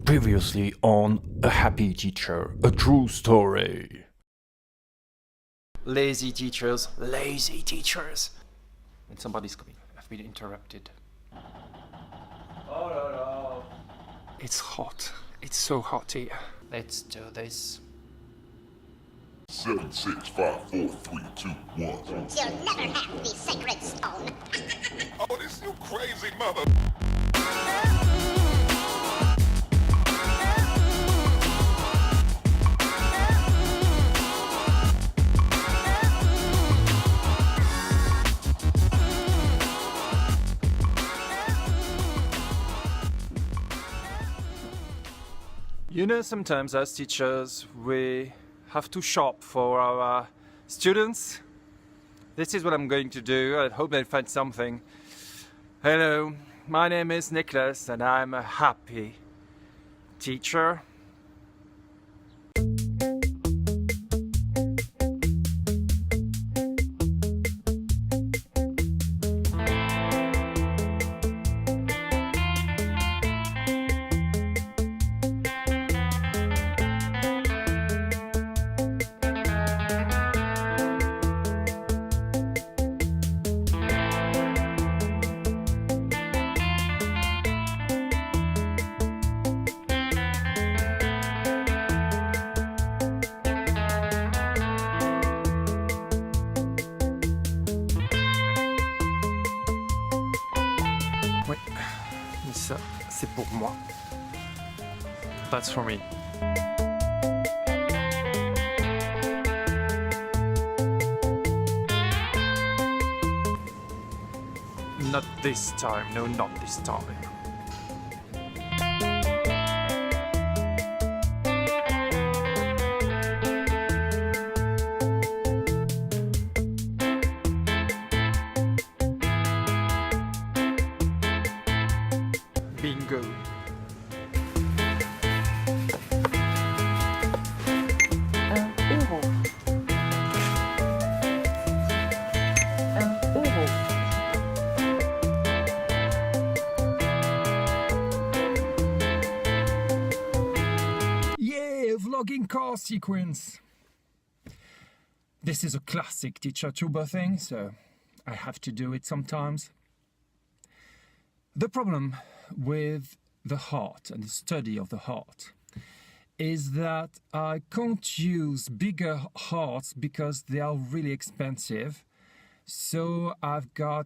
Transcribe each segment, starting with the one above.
Previously on A Happy Teacher, a true story. Lazy teachers, lazy teachers. And somebody's coming. I've been interrupted. Oh no. It's hot. It's so hot here. Let's do this. 7, 6, 5, 4, 3, 2, 1. You'll never have the sacred stone. Oh, this you crazy mother. You know, sometimes as teachers, we have to shop for our students. This is what I'm going to do. I hope they find something. Hello, my name is Nicholas and I'm a happy teacher. Oui, mais ça, c'est pour moi. That's for me. Not this time, no, not this time. Bingo. Yeah, vlogging car sequence. This is a classic teacher tuber thing, so I have to do it sometimes. The problem with the heart and the study of the heart is that I can't use bigger hearts because they are really expensive. So I've got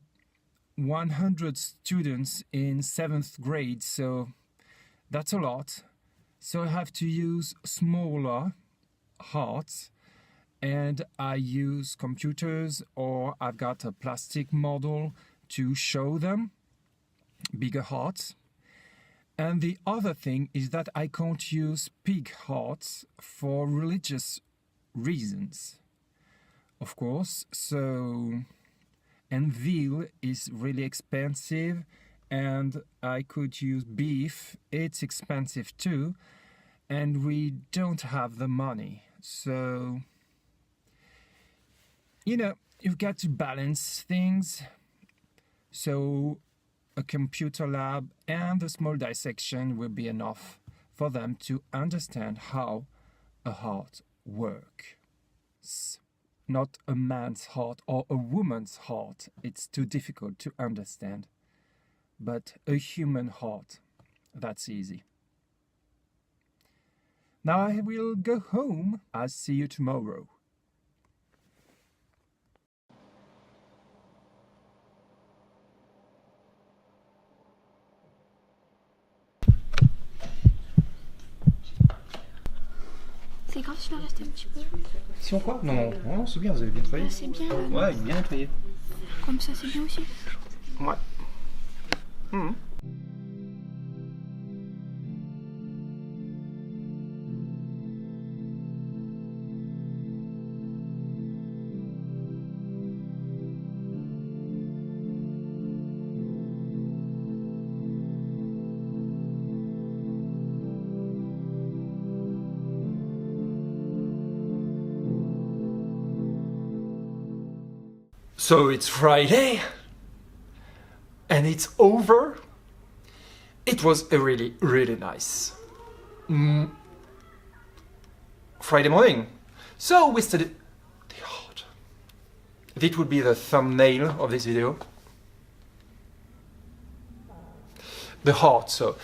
100 students in 7th grade, so that's a lot. So I have to use smaller hearts, and I use computers, or I've got a plastic model to show them bigger hearts. And the other thing is that I can't use pig hearts for religious reasons, of course. So, and veal is really expensive, and I could use beef, it's expensive too, and we don't have the money. So, you know, you've got to balance things. So a computer lab and a small dissection will be enough for them to understand how a heart works. Not a man's heart or a woman's heart, it's too difficult to understand. But a human heart, that's easy. Now I will go home. I'll see you tomorrow. C'est grave si je vais rester un petit peu. Si on quoi? Non, non, c'est bien, vous avez bien travaillé. Là, c'est bien. Là. Ouais, il est bien nettoyé. Comme ça, c'est bien aussi. Ouais. So it's Friday and it's over. It was a really nice Friday morning. So we studied the heart. This would be the thumbnail of this video. The heart, so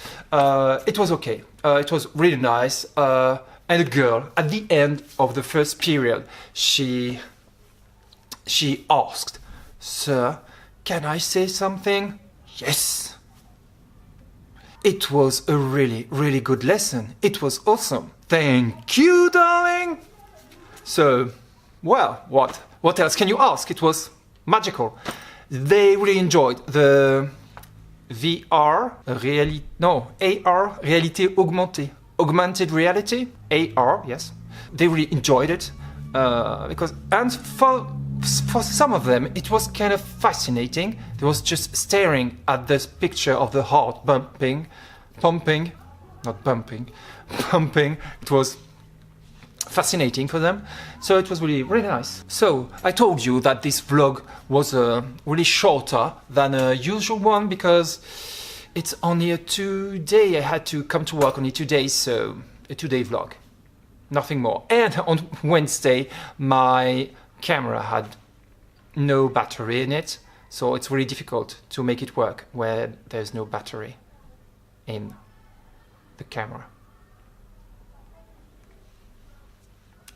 it was okay. It was really nice. And a girl, at the end of the first period, she asked, "Sir, can I say something?" Yes. It was a really, really good lesson. It was awesome. Thank you, darling. So, well, what else can you ask? It was magical. They really enjoyed the AR, réalité augmentée. Augmented reality, AR, yes. They really enjoyed it and for some of them it was kind of fascinating. They was just staring at this picture of the heart pumping. It was fascinating for them, so it was really, really nice. So I told you that this vlog was really shorter than a usual one because it's only a 2-day. I had to come to work only 2 days, so a 2-day vlog, nothing more. And on Wednesday my camera had no battery in it, so it's really difficult to make it work where there's no battery in the camera.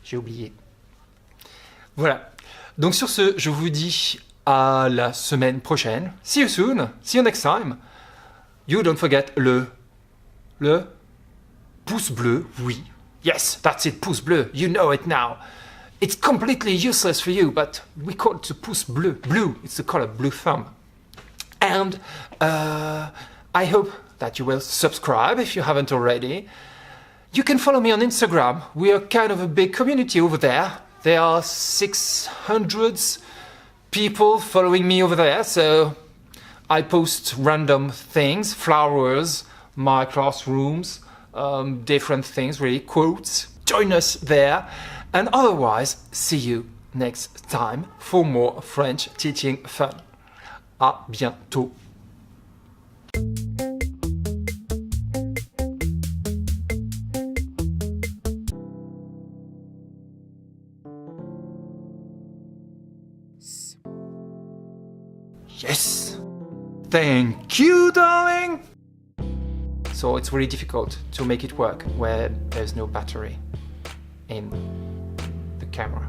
J'ai oublié. Voilà. Donc sur ce, je vous dis à la semaine prochaine. See you soon. See you next time. You don't forget le pouce bleu. Oui. Yes, that's it, pouce bleu. You know it now. It's completely useless for you, but we call it the pouce bleu. Blue. It's the color blue thumb. And I hope that you will subscribe if you haven't already. You can follow me on Instagram. We are kind of a big community over there. There are 600 people following me over there, so I post random things, flowers, my classrooms, different things, really, quotes. Join us there. And otherwise, see you next time for more French teaching fun. À bientôt. Yes. Thank you, darling. So it's really difficult to make it work where there's no battery in the camera.